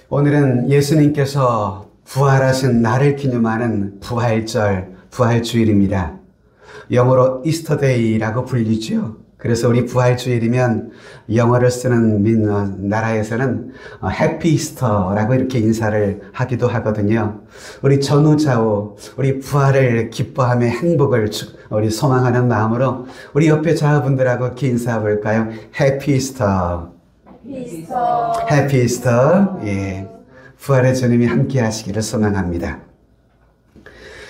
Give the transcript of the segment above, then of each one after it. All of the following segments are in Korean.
오늘은 예수님께서 부활하신 날을 기념하는 부활절, 부활주일입니다. 영어로 이스터데이라고 불리죠. 그래서 우리 부활주일이면 영어를 쓰는 나라에서는 해피 이스터라고 이렇게 인사를 하기도 하거든요. 우리 전후좌우 우리 부활을 기뻐하며 행복을 우리 소망하는 마음으로 우리 옆에 좌우분들하고 이렇게 인사해 볼까요? 해피 이스터. 해피 이스터. 예. 부활의 주님이 함께 하시기를 소망합니다.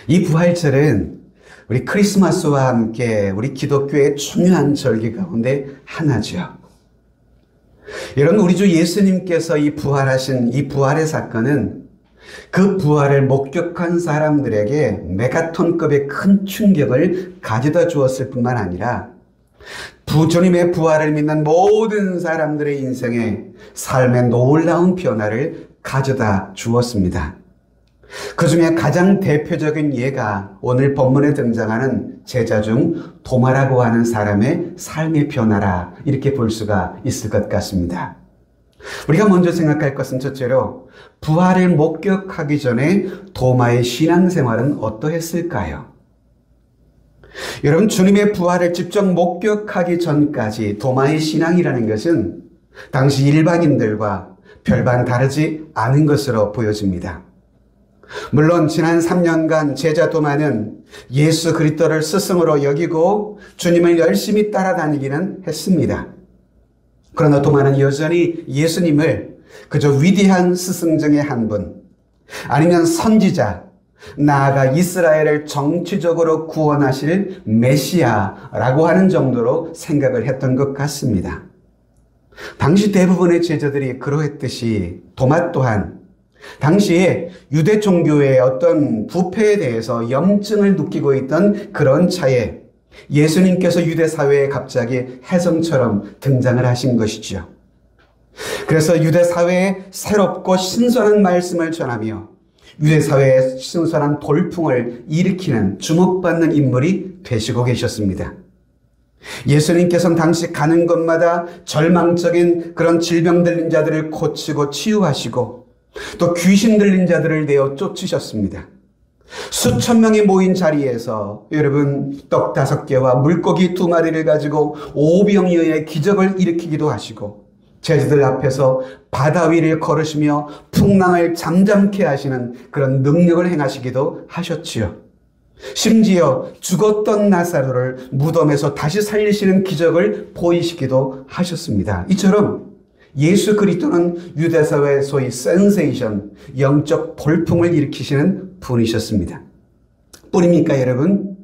이 부활절은 우리 크리스마스와 함께 우리 기독교의 중요한 절기 가운데 하나죠. 여러분, 우리 주 예수님께서 이 부활하신 이 부활의 사건은 그 부활을 목격한 사람들에게 메가톤급의 큰 충격을 가져다 주었을 뿐만 아니라 주님의 부활을 믿는 모든 사람들의 인생에 삶의 놀라운 변화를 가져다 주었습니다. 그 중에 가장 대표적인 예가 오늘 본문에 등장하는 제자 중 도마라고 하는 사람의 삶의 변화라 이렇게 볼 수가 있을 것 같습니다. 우리가 먼저 생각할 것은 첫째로 부활을 목격하기 전에 도마의 신앙생활은 어떠했을까요? 여러분, 주님의 부활을 직접 목격하기 전까지 도마의 신앙이라는 것은 당시 일반인들과 별반 다르지 않은 것으로 보여집니다. 물론 지난 3년간 제자 도마는 예수 그리스도를 스승으로 여기고 주님을 열심히 따라다니기는 했습니다. 그러나 도마는 여전히 예수님을 그저 위대한 스승 중에 한 분, 아니면 선지자, 나아가 이스라엘을 정치적으로 구원하실 메시아라고 하는 정도로 생각을 했던 것 같습니다. 당시 대부분의 제자들이 그러했듯이 도마 또한 당시에 유대 종교의 어떤 부패에 대해서 염증을 느끼고 있던 그런 차에 예수님께서 유대 사회에 갑자기 혜성처럼 등장을 하신 것이죠. 그래서 유대 사회에 새롭고 신선한 말씀을 전하며 유대 사회에 신선한 돌풍을 일으키는 주목받는 인물이 되시고 계셨습니다. 예수님께서는 당시 가는 곳마다 절망적인 그런 질병 들린 자들을 고치고 치유하시고 또 귀신 들린 자들을 내어 쫓으셨습니다. 수천 명이 모인 자리에서 여러분 떡 5개와 물고기 2마리를 가지고 오병이어의 기적을 일으키기도 하시고 제자들 앞에서 바다 위를 걸으시며 풍랑을 잠잠케 하시는 그런 능력을 행하시기도 하셨지요. 심지어 죽었던 나사로를 무덤에서 다시 살리시는 기적을 보이시기도 하셨습니다. 이처럼 예수 그리스도는 유대사회의 소위 센세이션, 영적 돌풍을 일으키시는 분이셨습니다. 뿐입니까, 여러분?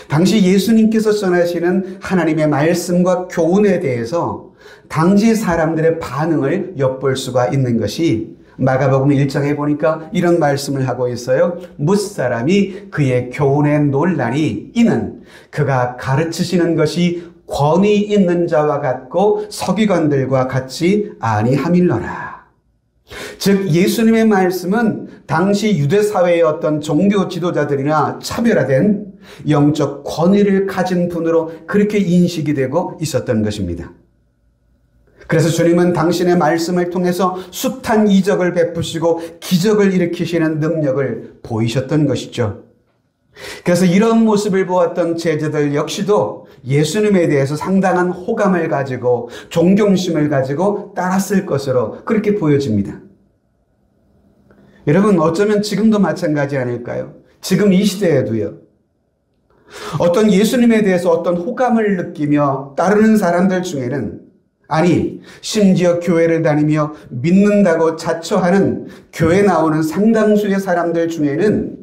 당시 예수님께서 전하시는 하나님의 말씀과 교훈에 대해서 당시 사람들의 반응을 엿볼 수가 있는 것이 마가복음 1장에 보니까 이런 말씀을 하고 있어요. 무사람이 그의 교훈에 놀라니 이는 그가 가르치시는 것이 권위 있는 자와 같고 서기관들과 같이 아니함일러라. 즉 예수님의 말씀은 당시 유대 사회의 어떤 종교 지도자들이나 차별화된 영적 권위를 가진 분으로 그렇게 인식이 되고 있었던 것입니다. 그래서 주님은 당신의 말씀을 통해서 숱한 이적을 베푸시고 기적을 일으키시는 능력을 보이셨던 것이죠. 그래서 이런 모습을 보았던 제자들 역시도 예수님에 대해서 상당한 호감을 가지고 존경심을 가지고 따랐을 것으로 그렇게 보여집니다. 여러분, 어쩌면 지금도 마찬가지 아닐까요? 지금 이 시대에도요. 어떤 예수님에 대해서 어떤 호감을 느끼며 따르는 사람들 중에는 아니 심지어 교회를 다니며 믿는다고 자처하는 교회 나오는 상당수의 사람들 중에는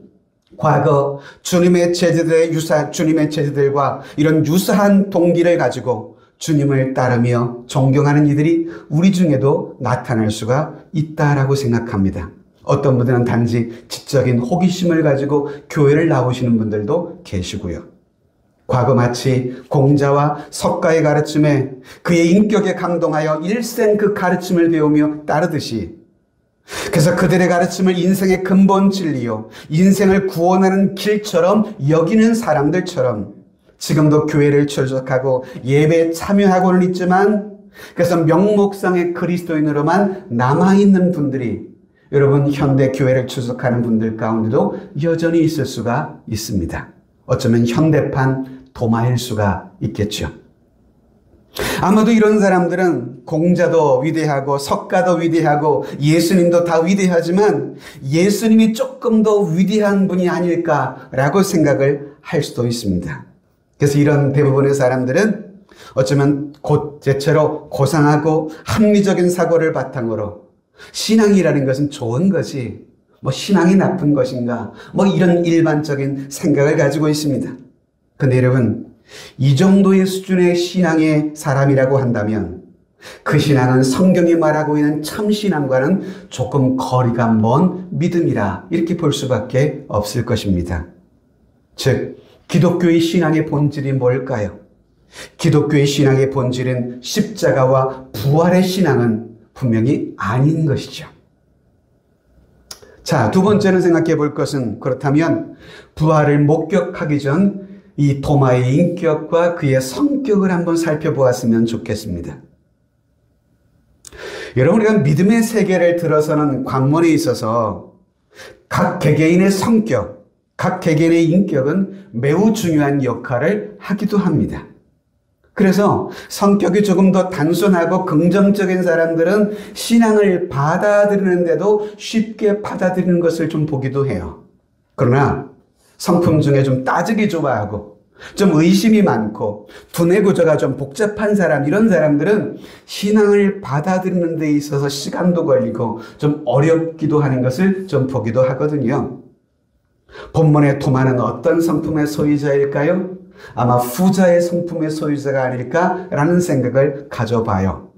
과거 주님의 제자들과 이런 유사한 동기를 가지고 주님을 따르며 존경하는 이들이 우리 중에도 나타날 수가 있다라고 생각합니다. 어떤 분들은 단지 지적인 호기심을 가지고 교회를 나오시는 분들도 계시고요. 과거 마치 공자와 석가의 가르침에 그의 인격에 감동하여 일생 그 가르침을 배우며 따르듯이 그래서 그들의 가르침을 인생의 근본 진리요, 인생을 구원하는 길처럼 여기는 사람들처럼 지금도 교회를 출석하고 예배에 참여하고는 있지만 그래서 명목상의 그리스도인으로만 남아있는 분들이 여러분 현대 교회를 출석하는 분들 가운데도 여전히 있을 수가 있습니다. 어쩌면 현대판 도마일 수가 있겠죠. 아마도 이런 사람들은 공자도 위대하고 석가도 위대하고 예수님도 다 위대하지만 예수님이 조금 더 위대한 분이 아닐까라고 생각을 할 수도 있습니다. 그래서 이런 대부분의 사람들은 어쩌면 곧 대체로 고상하고 합리적인 사고를 바탕으로 신앙이라는 것은 좋은 것이 신앙이 나쁜 것인가 이런 일반적인 생각을 가지고 있습니다. 근데 여러분, 이 정도의 수준의 신앙의 사람이라고 한다면 그 신앙은 성경이 말하고 있는 참신앙과는 조금 거리가 먼 믿음이라 이렇게 볼 수밖에 없을 것입니다. 즉, 기독교의 신앙의 본질이 뭘까요? 기독교의 신앙의 본질은 십자가와 부활의 신앙은 분명히 아닌 것이죠. 자, 두 번째는 생각해 볼 것은 그렇다면 부활을 목격하기 전 이 도마의 인격과 그의 성격을 한번 살펴보았으면 좋겠습니다. 여러분, 우리가 믿음의 세계를 들어서는 관문에 있어서 각 개개인의 성격, 각 개개인의 인격은 매우 중요한 역할을 하기도 합니다. 그래서 성격이 조금 더 단순하고 긍정적인 사람들은 신앙을 받아들이는데도 쉽게 받아들이는 것을 좀 보기도 해요. 그러나 성품 중에 좀 따지기 좋아하고 좀 의심이 많고 두뇌 구조가 좀 복잡한 사람, 이런 사람들은 신앙을 받아들이는 데 있어서 시간도 걸리고 좀 어렵기도 하는 것을 좀 보기도 하거든요. 본문의 도마는 어떤 성품의 소유자일까요? 아마 후자의 성품의 소유자가 아닐까라는 생각을 가져봐요.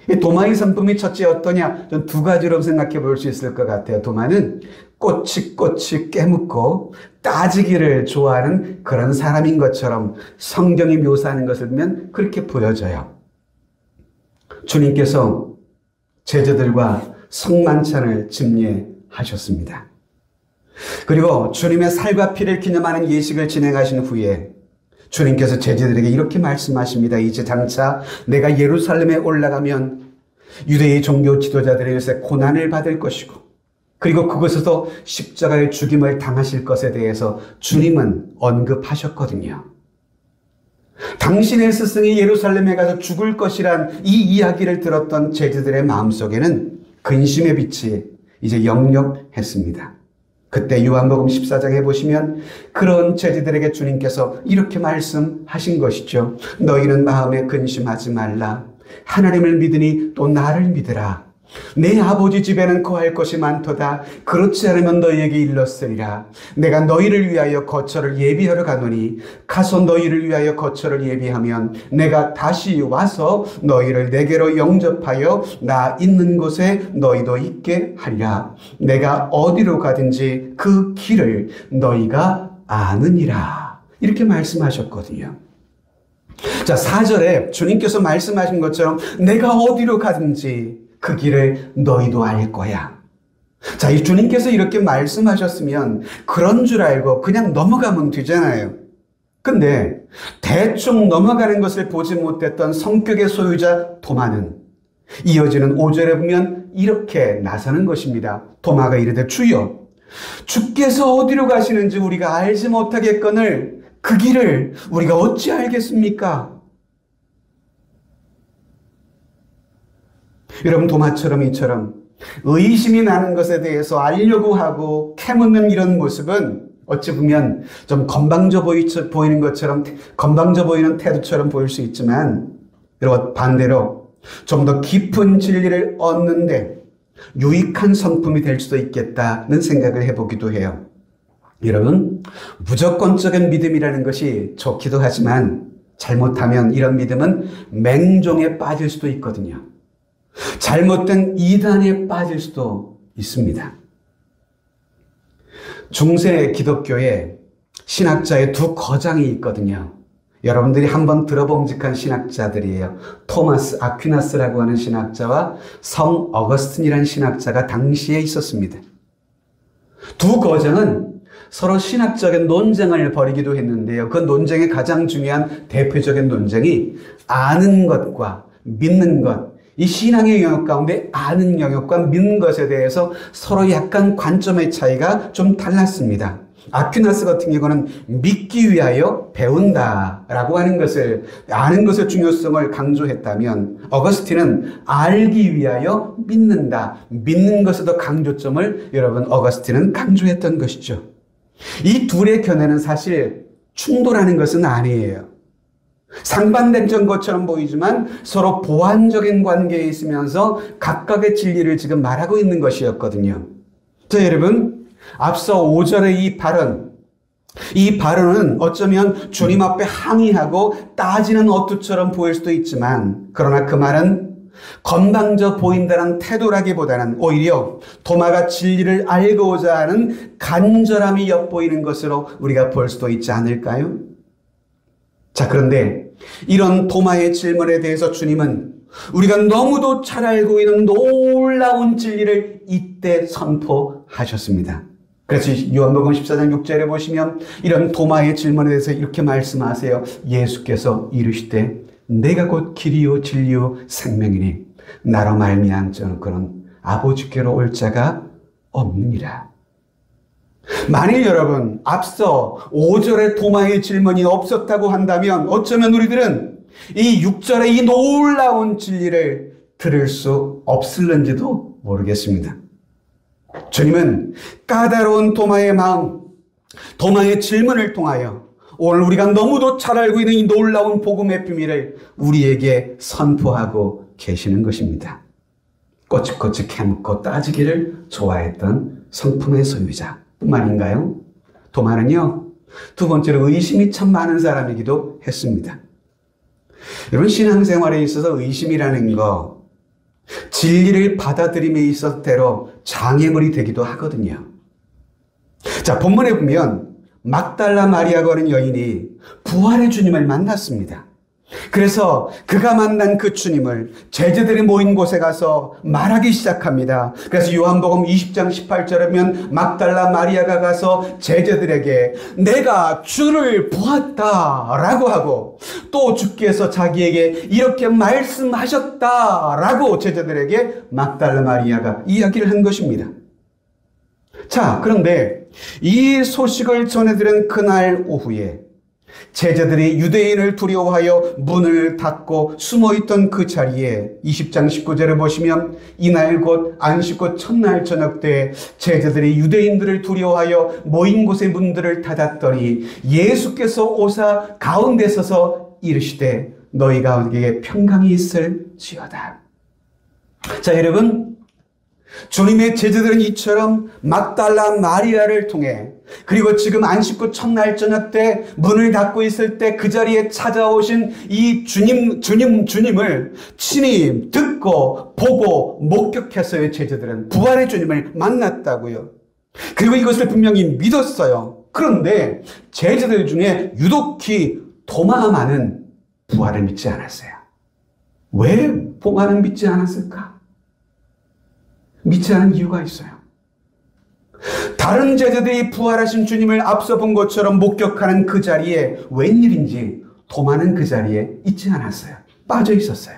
이 도마의 성품이 첫째 어떠냐? 전 두 가지로 생각해 볼 수 있을 것 같아요. 도마는 꼬치꼬치 깨묻고 따지기를 좋아하는 그런 사람인 것처럼 성경이 묘사하는 것을 보면 그렇게 보여져요. 주님께서 제자들과 성만찬을 집례하셨습니다. 그리고 주님의 살과 피를 기념하는 예식을 진행하신 후에 주님께서 제자들에게 이렇게 말씀하십니다. 이제 장차 내가 예루살렘에 올라가면 유대의 종교 지도자들의 요새 고난을 받을 것이고 그리고 그곳에서 십자가의 죽임을 당하실 것에 대해서 주님은 언급하셨거든요. 당신의 스승이 예루살렘에 가서 죽을 것이란 이 이야기를 들었던 제자들의 마음속에는 근심의 빛이 이제 역력했습니다. 그때 요한복음 14장에 보시면 그런 제자들에게 주님께서 이렇게 말씀하신 것이죠. 너희는 마음에 근심하지 말라. 하나님을 믿으니 또 나를 믿으라. 내 아버지 집에는 거할 것이 많도다. 그렇지 않으면 너희에게 일렀으리라. 내가 너희를 위하여 거처를 예비하러 가노니 가서 너희를 위하여 거처를 예비하면 내가 다시 와서 너희를 내게로 영접하여 나 있는 곳에 너희도 있게 하리라. 내가 어디로 가든지 그 길을 너희가 아느니라. 이렇게 말씀하셨거든요. 자, 4절에 주님께서 말씀하신 것처럼 내가 어디로 가든지 그 길을 너희도 알 거야. 자, 이 주님께서 이렇게 말씀하셨으면 그런 줄 알고 그냥 넘어가면 되잖아요. 근데 대충 넘어가는 것을 보지 못했던 성격의 소유자 도마는 이어지는 5절에 보면 이렇게 나서는 것입니다. 도마가 이르되 주여, 주께서 어디로 가시는지 우리가 알지 못하겠거늘 그 길을 우리가 어찌 알겠습니까? 여러분, 도마처럼 이처럼 의심이 나는 것에 대해서 알려고 하고 캐묻는 이런 모습은 어찌 보면 좀 건방져 보이는 것처럼, 건방져 보이는 태도처럼 보일 수 있지만 여러분, 반대로 좀 더 깊은 진리를 얻는데 유익한 성품이 될 수도 있겠다는 생각을 해보기도 해요. 여러분, 무조건적인 믿음이라는 것이 좋기도 하지만 잘못하면 이런 믿음은 맹종에 빠질 수도 있거든요. 잘못된 이단에 빠질 수도 있습니다. 중세 기독교에 신학자의 두 거장이 있거든요. 여러분들이 한번 들어봄직한 신학자들이에요. 토마스 아퀴나스라고 하는 신학자와 성 어거스틴이라는 신학자가 당시에 있었습니다. 두 거장은 서로 신학적인 논쟁을 벌이기도 했는데요. 그 논쟁의 가장 중요한 대표적인 논쟁이 아는 것과 믿는 것, 이 신앙의 영역 가운데 아는 영역과 믿는 것에 대해서 서로 약간 관점의 차이가 좀 달랐습니다. 아퀴나스 같은 경우는 믿기 위하여 배운다라고 하는 것을, 아는 것의 중요성을 강조했다면, 어거스틴은 알기 위하여 믿는다, 믿는 것에 더 강조점을 여러분 어거스틴은 강조했던 것이죠. 이 둘의 견해는 사실 충돌하는 것은 아니에요. 상반된 것처럼 보이지만 서로 보완적인 관계에 있으면서 각각의 진리를 지금 말하고 있는 것이었거든요. 자, 여러분, 앞서 5절의 이 발언은 어쩌면 주님 앞에 항의하고 따지는 어투처럼 보일 수도 있지만, 그러나 그 말은 건방져 보인다는 태도라기보다는 오히려 도마가 진리를 알고자 하는 간절함이 엿보이는 것으로 우리가 볼 수도 있지 않을까요? 자, 그런데 이런 도마의 질문에 대해서 주님은 우리가 너무도 잘 알고 있는 놀라운 진리를 이때 선포하셨습니다. 그래서 요한복음 14장 6절에 보시면 이런 도마의 질문에 대해서 이렇게 말씀하세요. 예수께서 이르시되 내가 곧 길이요 진리요 생명이니 나로 말미암지 않은 그런 아버지께로 올 자가 없느니라. 만일 여러분 앞서 5절의 도마의 질문이 없었다고 한다면 어쩌면 우리들은 이 6절의 이 놀라운 진리를 들을 수 없을는지도 모르겠습니다. 주님은 까다로운 도마의 마음, 도마의 질문을 통하여 오늘 우리가 너무도 잘 알고 있는 이 놀라운 복음의 비밀을 우리에게 선포하고 계시는 것입니다. 꼬치꼬치 캐묻고 따지기를 좋아했던 성품의 소유자 뿐만인가요? 도마는요, 두 번째로 의심이 참 많은 사람이기도 했습니다. 여러분, 신앙생활에 있어서 의심이라는 거 진리를 받아들임에 있어서 때로 장애물이 되기도 하거든요. 자, 본문에 보면 막달라 마리아가 하는 여인이 부활의 주님을 만났습니다. 그래서 그가 만난 그 주님을 제자들이 모인 곳에 가서 말하기 시작합니다. 그래서 요한복음 20장 18절에 보면 막달라 마리아가 가서 제자들에게 내가 주를 보았다라고 하고, 또 주께서 자기에게 이렇게 말씀하셨다라고 제자들에게 막달라 마리아가 이야기를 한 것입니다. 자, 그런데 이 소식을 전해들은 그날 오후에 제자들이 유대인을 두려워하여 문을 닫고 숨어있던 그 자리에 20장 19절을 보시면 이날 곧 안식구 첫날 저녁 때 제자들이 유대인들을 두려워하여 모인 곳의 문들을 닫았더니 예수께서 오사 가운데 서서 이르시되 너희 가운데에 평강이 있을지어다. 자, 여러분, 주님의 제자들은 이처럼 막달라 마리아를 통해, 그리고 지금 안식구 첫날 저녁 때 문을 닫고 있을 때 그 자리에 찾아오신 이 주님을 친히 듣고 보고 목격했어요. 제자들은 부활의 주님을 만났다고요. 그리고 이것을 분명히 믿었어요. 그런데 제자들 중에 유독히 도마만은 부활을 믿지 않았어요. 왜 도마는 믿지 않았을까? 믿지 않은 이유가 있어요. 다른 제자들이 부활하신 주님을 앞서 본 것처럼 목격하는 그 자리에 웬일인지 도마는 그 자리에 있지 않았어요. 빠져 있었어요.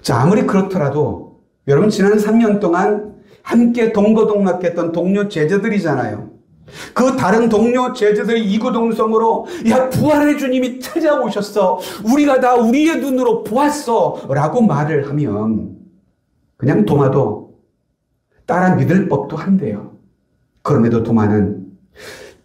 자, 아무리 그렇더라도 여러분, 지난 3년 동안 함께 동거동락했던 동료 제자들이잖아요. 그 다른 동료 제자들이 이구동성으로 야, 부활의 주님이 찾아오셨어, 우리가 다 우리의 눈으로 보았어 라고 말을 하면 그냥 도마도 따라 믿을 법도 한데요. 그럼에도 도마는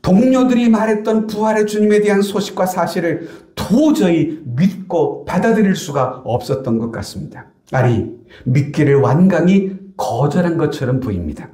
동료들이 말했던 부활의 주님에 대한 소식과 사실을 도저히 믿고 받아들일 수가 없었던 것 같습니다. 아니, 믿기를 완강히 거절한 것처럼 보입니다.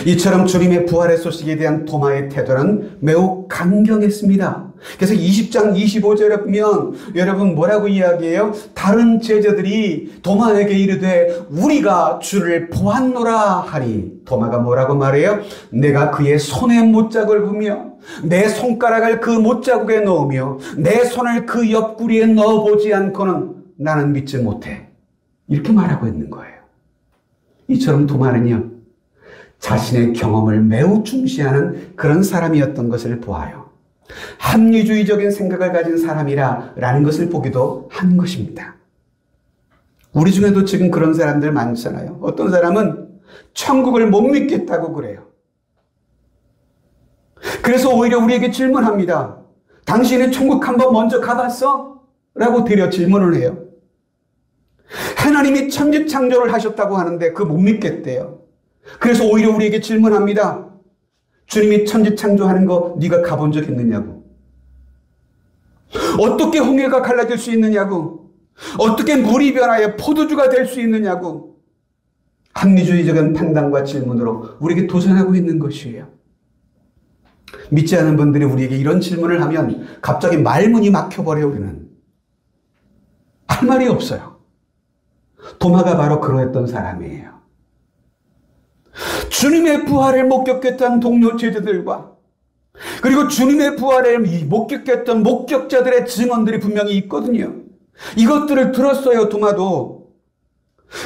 이처럼 주님의 부활의 소식에 대한 도마의 태도는 매우 강경했습니다. 그래서 20장 25절에 보면 여러분 뭐라고 이야기해요? 다른 제자들이 도마에게 이르되 우리가 주를 보았노라 하니, 도마가 뭐라고 말해요? 내가 그의 손에 못자국을 보며 내 손가락을 그 못자국에 넣으며 내 손을 그 옆구리에 넣어보지 않고는 나는 믿지 못해, 이렇게 말하고 있는 거예요. 이처럼 도마는요, 자신의 경험을 매우 중시하는 그런 사람이었던 것을 보아요. 합리주의적인 생각을 가진 사람이라는 것을 보기도 하는 것입니다. 우리 중에도 지금 그런 사람들 많잖아요. 어떤 사람은 천국을 못 믿겠다고 그래요. 그래서 오히려 우리에게 질문합니다. 당신이 천국 한번 먼저 가봤어? 라고 되려 질문을 해요. 하나님이 천지창조를 하셨다고 하는데 그거 못 믿겠대요. 그래서 오히려 우리에게 질문합니다. 주님이 천지창조하는 거 네가 가본 적 있느냐고. 어떻게 홍해가 갈라질 수 있느냐고. 어떻게 물이 변하여 포도주가 될 수 있느냐고. 합리주의적인 판단과 질문으로 우리에게 도전하고 있는 것이에요. 믿지 않은 분들이 우리에게 이런 질문을 하면 갑자기 말문이 막혀버려요. 우리는 할 말이 없어요. 도마가 바로 그러했던 사람이에요. 주님의 부활을 목격했던 동료 제자들과 그리고 주님의 부활을 목격했던 목격자들의 증언들이 분명히 있거든요. 이것들을 들었어요. 도마도.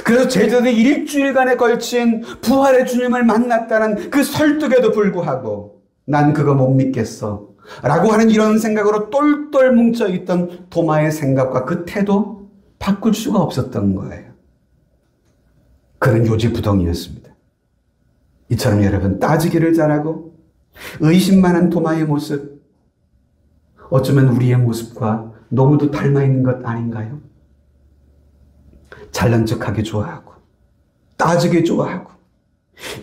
그래서 제자들이 일주일간에 걸친 부활의 주님을 만났다는 그 설득에도 불구하고 난 그거 못 믿겠어 라고 하는 이런 생각으로 똘똘 뭉쳐있던 도마의 생각과 그 태도 바꿀 수가 없었던 거예요. 그는 요지부동이었습니다. 이처럼 여러분, 따지기를 잘하고 의심 많은 도마의 모습, 어쩌면 우리의 모습과 너무도 닮아 있는 것 아닌가요? 잘난 척하기 좋아하고 따지기 좋아하고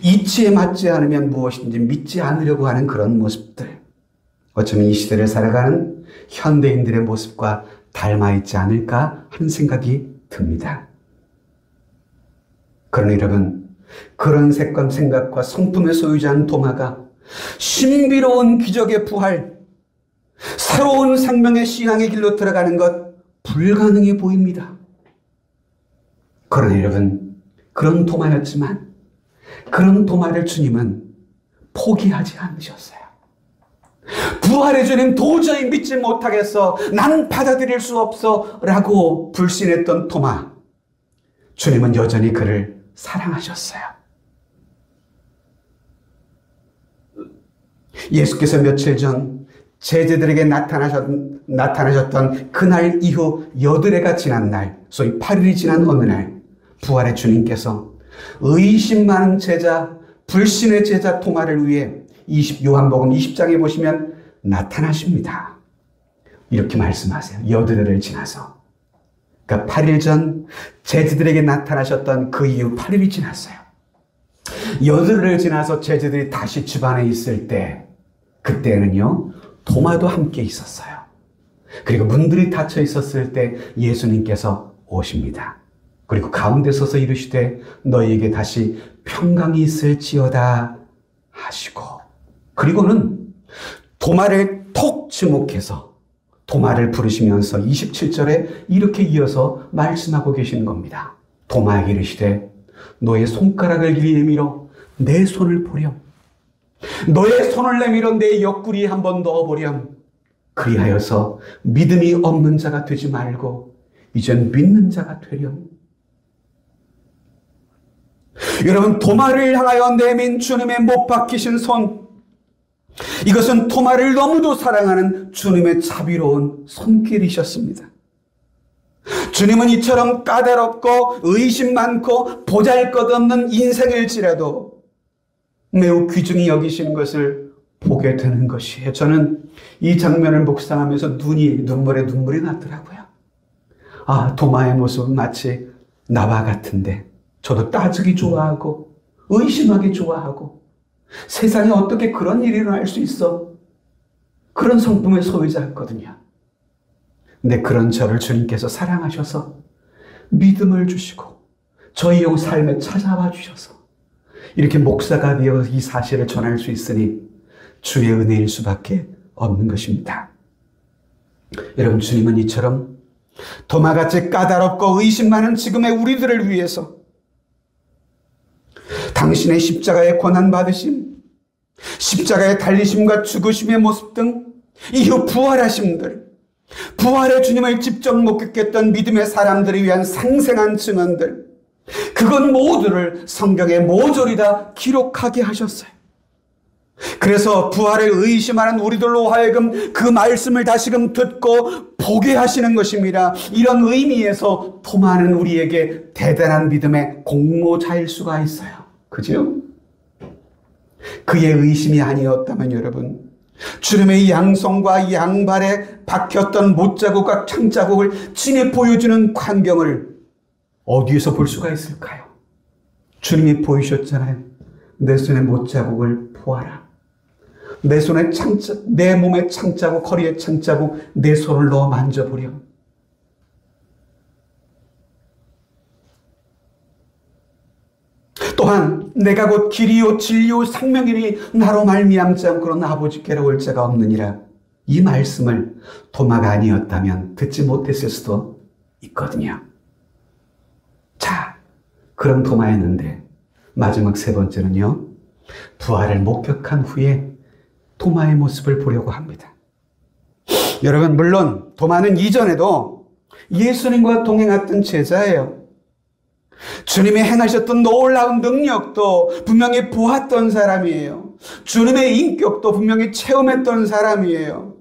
이치에 맞지 않으면 무엇인지 믿지 않으려고 하는 그런 모습들, 어쩌면 이 시대를 살아가는 현대인들의 모습과 닮아 있지 않을까 하는 생각이 듭니다. 그러나 여러분, 그런 생각과 성품의 소유자인 도마가 신비로운 기적의 부활, 새로운 생명의 신앙의 길로 들어가는 것 불가능해 보입니다. 그러나 여러분, 그런 도마였지만 그런 도마를 주님은 포기하지 않으셨어요. 부활의 주님 도저히 믿지 못하겠어, 난 받아들일 수 없어 라고 불신했던 도마, 주님은 여전히 그를 사랑하셨어요. 예수께서 며칠 전 제자들에게 나타나셨던 그날 이후 여드레가 지난 날, 소위 8일이 지난 어느 날, 부활의 주님께서 의심 많은 제자, 불신의 제자 도마를 위해 요한복음 20장에 보시면 나타나십니다. 이렇게 말씀하세요. 여드레를 지나서. 그러니까 8일 전 제자들에게 나타나셨던 그 이후 8일이 지났어요. 여드레를 지나서 제자들이 다시 집안에 있을 때, 그때는요, 도마도 함께 있었어요. 그리고 문들이 닫혀 있었을 때 예수님께서 오십니다. 그리고 가운데 서서 이르시되 너희에게 다시 평강이 있을지어다 하시고, 그리고는 도마를 톡 지목해서 도마를 부르시면서 27절에 이렇게 이어서 말씀하고 계시는 겁니다. 도마에게 이르시되 너의 손가락을 길이 내밀어 내 손을 보렴. 너의 손을 내밀어 내 옆구리에 한번 넣어보렴. 그리하여서 믿음이 없는 자가 되지 말고 이젠 믿는 자가 되렴. 여러분, 도마를 향하여 내민 주님의 못 박히신 손, 이것은 도마를 너무도 사랑하는 주님의 자비로운 손길이셨습니다. 주님은 이처럼 까다롭고 의심 많고 보잘것없는 인생일지라도 매우 귀중히 여기시는 것을 보게 되는 것이에요. 저는 이 장면을 묵상하면서 눈물에 눈물이 나더라고요. 아, 도마의 모습은 마치 나와 같은데 저도 따지기 좋아하고 의심하기 좋아하고 세상에 어떻게 그런 일이 일어날 수 있어? 그런 성품의 소유자였거든요. 근데 그런 저를 주님께서 사랑하셔서 믿음을 주시고 저희 삶에 찾아와 주셔서 이렇게 목사가 되어 이 사실을 전할 수 있으니 주의 은혜일 수밖에 없는 것입니다. 여러분, 주님은 이처럼 도마같이 까다롭고 의심 많은 지금의 우리들을 위해서 당신의 십자가의 고난받으심, 십자가의 달리심과 죽으심의 모습 등 이후 부활하심들, 부활의 주님을 직접 목격했던 믿음의 사람들을 위한 생생한 증언들, 그것 모두를 성경에 모조리 다 기록하게 하셨어요. 그래서 부활을 의심하는 우리들로 하여금 그 말씀을 다시금 듣고 보게 하시는 것입니다. 이런 의미에서 토마는 우리에게 대단한 믿음의 공모자일 수가 있어요. 그죠? 그의 의심이 아니었다면 여러분, 주님의 양손과 양발에 박혔던 못자국과 창자국을 친히 보여주는 광경을 어디에서 볼 수가 있을까요? 주님이 보이셨잖아요. 내 손에 못자국을 보아라. 내 손에 내 몸에 창자국, 허리에 창자국, 내 손을 넣어 만져보려. 또한 내가 곧 길이요 진리요 생명이니 나로 말미암지 않고는 아버지께로 올 자가 없느니라. 이 말씀을 도마가 아니었다면 듣지 못했을 수도 있거든요. 자, 그런 도마였는데 마지막 세 번째는요, 부활을 목격한 후에 도마의 모습을 보려고 합니다. 여러분, 물론 도마는 이전에도 예수님과 동행했던 제자예요. 주님이 행하셨던 놀라운 능력도 분명히 보았던 사람이에요. 주님의 인격도 분명히 체험했던 사람이에요.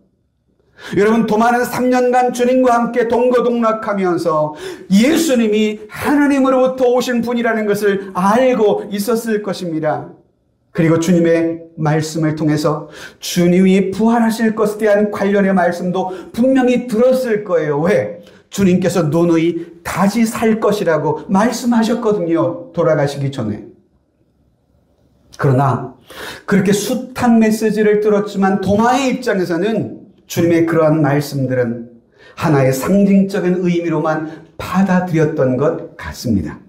여러분, 도마는 3년간 주님과 함께 동거동락하면서 예수님이 하나님으로부터 오신 분이라는 것을 알고 있었을 것입니다. 그리고 주님의 말씀을 통해서 주님이 부활하실 것에 대한 관련의 말씀도 분명히 들었을 거예요. 왜? 주님께서 누누이 다시 살 것이라고 말씀하셨거든요. 돌아가시기 전에. 그러나 그렇게 숱한 메시지를 들었지만 도마의 입장에서는 주님의 그러한 말씀들은 하나의 상징적인 의미로만 받아들였던 것 같습니다.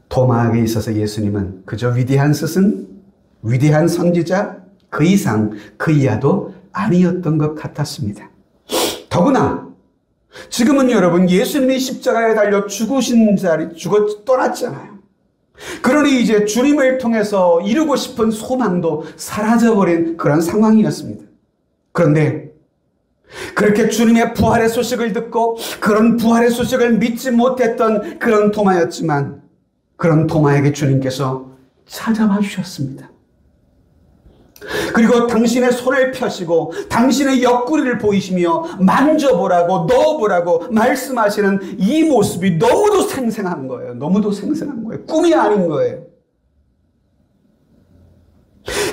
도마에게 있어서 예수님은 그저 위대한 스승, 위대한 선지자, 그 이상 그 이하도 아니었던 것 같았습니다. 더구나 지금은 여러분 예수님이 십자가에 달려 죽으신 자리, 죽어 떠났잖아요. 그러니 이제 주님을 통해서 이루고 싶은 소망도 사라져버린 그런 상황이었습니다. 그런데 그렇게 주님의 부활의 소식을 듣고 그런 부활의 소식을 믿지 못했던 그런 도마였지만 그런 도마에게 주님께서 찾아와 주셨습니다. 그리고 당신의 손을 펴시고 당신의 옆구리를 보이시며 만져보라고 넣어보라고 말씀하시는 이 모습이 너무도 생생한 거예요. 너무도 생생한 거예요. 꿈이 아닌 거예요.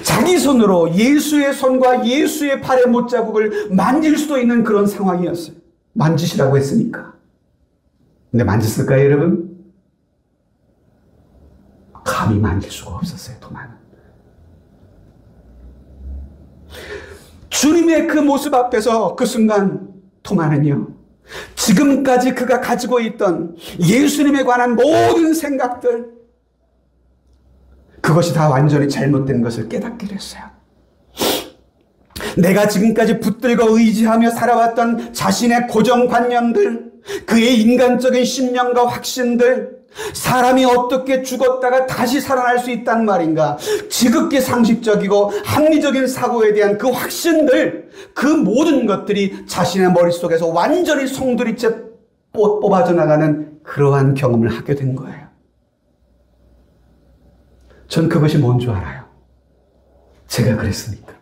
자기 손으로 예수의 손과 예수의 발의 못자국을 만질 수도 있는 그런 상황이었어요. 만지시라고 했으니까. 근데 만졌을까요, 여러분? 감히 만질 수가 없었어요, 도마는. 주님의 그 모습 앞에서 그 순간 토마는요, 지금까지 그가 가지고 있던 예수님에 관한 모든 생각들, 그것이 다 완전히 잘못된 것을 깨닫게 됐어요. 내가 지금까지 붙들고 의지하며 살아왔던 자신의 고정관념들, 그의 인간적인 신념과 확신들, 사람이 어떻게 죽었다가 다시 살아날 수 있단 말인가, 지극히 상식적이고 합리적인 사고에 대한 그 확신들, 그 모든 것들이 자신의 머릿속에서 완전히 송두리째 뽑아져 나가는 그러한 경험을 하게 된 거예요. 전 그것이 뭔 줄 알아요? 제가 그랬으니까.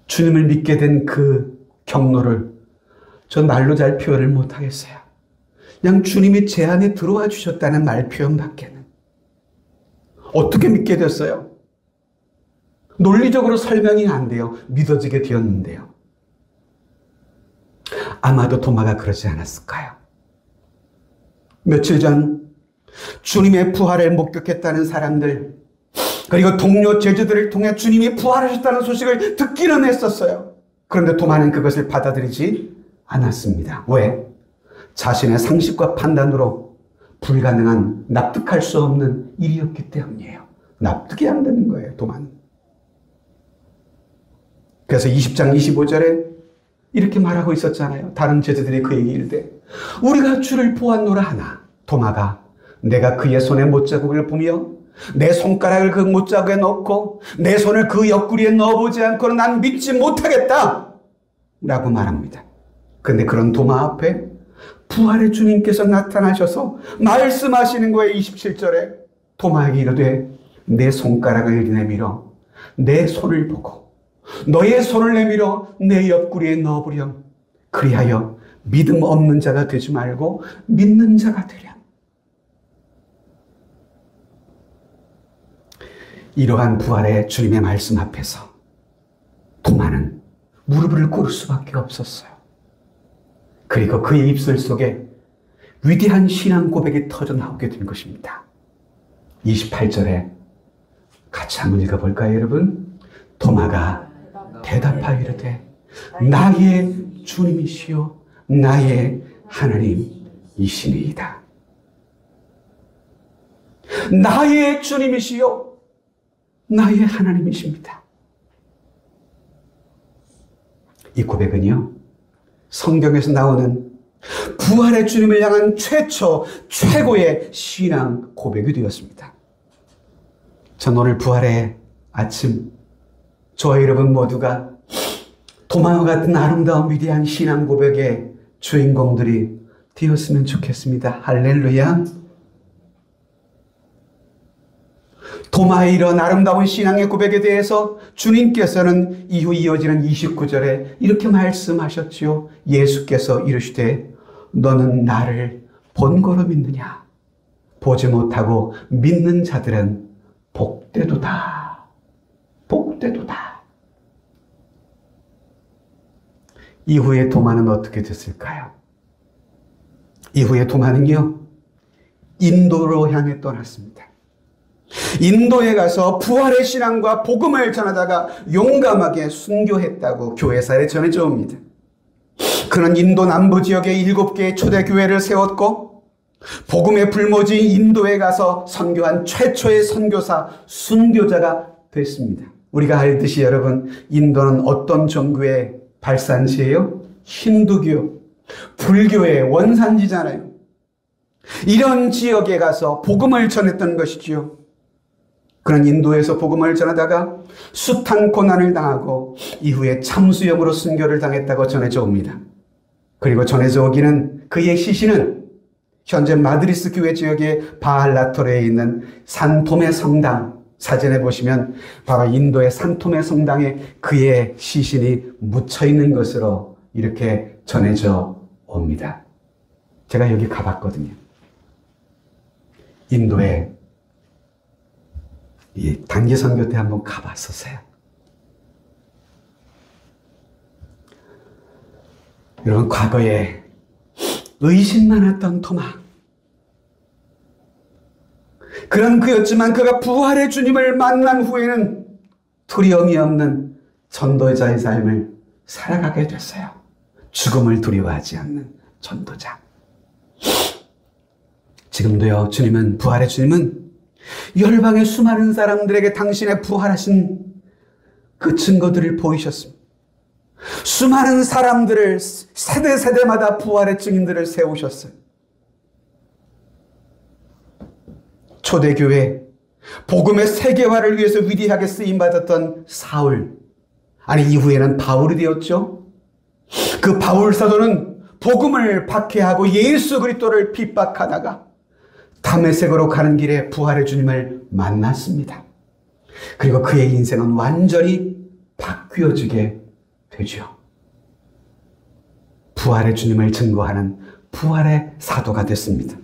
주님을 믿게 된 그 경로를 전 말로 잘 표현을 못하겠어요. 그냥 주님이 제 안에 들어와 주셨다는 말 표현밖에는. 어떻게 믿게 됐어요? 논리적으로 설명이 안 돼요. 믿어지게 되었는데요. 아마도 도마가 그러지 않았을까요? 며칠 전 주님의 부활을 목격했다는 사람들, 그리고 동료 제자들을 통해 주님이 부활하셨다는 소식을 듣기는 했었어요. 그런데 도마는 그것을 받아들이지 않았습니다. 왜? 자신의 상식과 판단으로 불가능한, 납득할 수 없는 일이었기 때문이에요. 납득이 안 되는 거예요, 도마는. 그래서 20장 25절에 이렇게 말하고 있었잖아요. 다른 제자들이 그에게 이르되 우리가 주를 보았노라 하나, 도마가 내가 그의 손에 못자국을 보며 내 손가락을 그 못자국에 넣고 내 손을 그 옆구리에 넣어보지 않고는 난 믿지 못하겠다 라고 말합니다. 그런데 그런 도마 앞에 부활의 주님께서 나타나셔서 말씀하시는 거예요. 27절에 도마에게 이르되 내 손가락을 내밀어 내 손을 보고 너의 손을 내밀어 내 옆구리에 넣어보렴. 그리하여 믿음 없는 자가 되지 말고 믿는 자가 되렴. 이러한 부활의 주님의 말씀 앞에서 도마는 무릎을 꿇을 수밖에 없었어요. 그리고 그의 입술 속에 위대한 신앙 고백이 터져 나오게 된 것입니다. 28절에 같이 한번 읽어볼까요, 여러분? 도마가 대답하여 이르되 나의 주님이시요 나의 하나님이시니이다. 나의 주님이시요 나의 하나님이십니다. 이 고백은요, 성경에서 나오는 부활의 주님을 향한 최고의 신앙 고백이 되었습니다. 전 오늘 부활의 아침, 저와 여러분 모두가 도마와 같은 아름다운 위대한 신앙 고백의 주인공들이 되었으면 좋겠습니다. 할렐루야. 도마의 이런 아름다운 신앙의 고백에 대해서 주님께서는 이후 이어지는 29절에 이렇게 말씀하셨지요. 예수께서 이르시되 너는 나를 본거로 믿느냐? 보지 못하고 믿는 자들은 복되도다. 복되도다. 이후에 도마는 어떻게 됐을까요? 이후에 도마는요, 인도로 향해 떠났습니다. 인도에 가서 부활의 신앙과 복음을 전하다가 용감하게 순교했다고 교회사에 전해져 옵니다. 그는 인도 남부 지역에 7개의 초대교회를 세웠고 복음의 불모지인 인도에 가서 선교한 최초의 선교사, 순교자가 됐습니다. 우리가 알듯이 여러분, 인도는 어떤 종교의 발산지예요? 힌두교, 불교의 원산지잖아요. 이런 지역에 가서 복음을 전했던 것이지요. 그는 인도에서 복음을 전하다가 숱한 고난을 당하고 이후에 참수염으로 순교를 당했다고 전해져 옵니다. 그리고 전해져 오기는 그의 시신은 현재 마드리스 교회 지역의 바알라토레에 있는 산토메 성당, 사진에 보시면 바로 인도의 산토메 성당에 그의 시신이 묻혀 있는 것으로 이렇게 전해져 옵니다. 제가 여기 가봤거든요. 인도에 이 단기 선교 때 한번 가봤었어요. 여러분, 과거에 의심 많았던 토마, 그런 그였지만 그가 부활의 주님을 만난 후에는 두려움이 없는 전도자의 삶을 살아가게 됐어요. 죽음을 두려워하지 않는 전도자. 지금도요, 주님은, 부활의 주님은 열방의 수많은 사람들에게 당신의 부활하신 그 증거들을 보이셨습니다. 수많은 사람들을 세대마다 부활의 증인들을 세우셨어요. 초대교회 복음의 세계화를 위해서 위대하게 쓰임받았던 사울, 아니 이후에는 바울이 되었죠. 그 바울 사도는 복음을 박해하고 예수 그리스도를 핍박하다가 다메섹으로 가는 길에 부활의 주님을 만났습니다. 그리고 그의 인생은 완전히 바뀌어지게 되죠. 부활의 주님을 증거하는 부활의 사도가 됐습니다.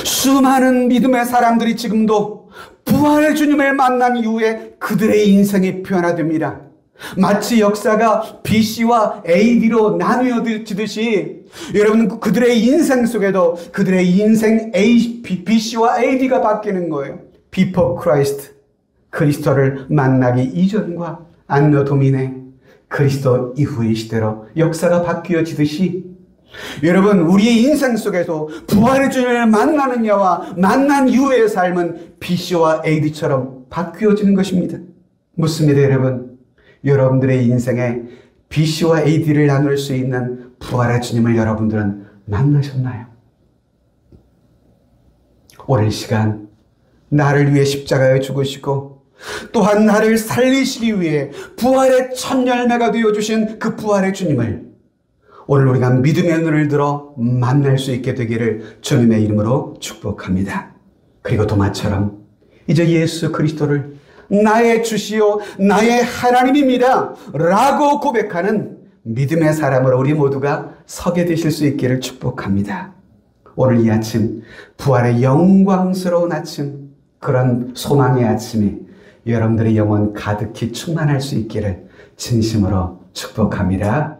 수많은 믿음의 사람들이 지금도 부활의 주님을 만난 이후에 그들의 인생이 변화됩니다. 마치 역사가 BC와 AD로 나뉘어지듯이 여러분, 그들의 인생 속에도 그들의 인생 BC와 AD가 바뀌는 거예요. Before Christ, 그리스도를 만나기 이전과 안노 도미네, 그리스도 이후의 시대로 역사가 바뀌어지듯이 여러분, 우리의 인생 속에도 부활의 주님을 만나는 자와 만난 이후의 삶은 BC와 AD처럼 바뀌어지는 것입니다. 묻습니다, 여러분. 여러분들의 인생에 BC와 AD를 나눌 수 있는 부활의 주님을 여러분들은 만나셨나요? 오랜 시간 나를 위해 십자가에 죽으시고 또한 나를 살리시기 위해 부활의 첫 열매가 되어주신 그 부활의 주님을 오늘 우리가 믿음의 눈을 들어 만날 수 있게 되기를 주님의 이름으로 축복합니다. 그리고 도마처럼 이제 예수 그리스도를 나의 주시오 나의 하나님입니다 라고 고백하는 믿음의 사람으로 우리 모두가 서게 되실 수 있기를 축복합니다. 오늘 이 아침 부활의 영광스러운 아침, 그런 소망의 아침이 여러분들의 영혼 가득히 충만할 수 있기를 진심으로 축복합니다.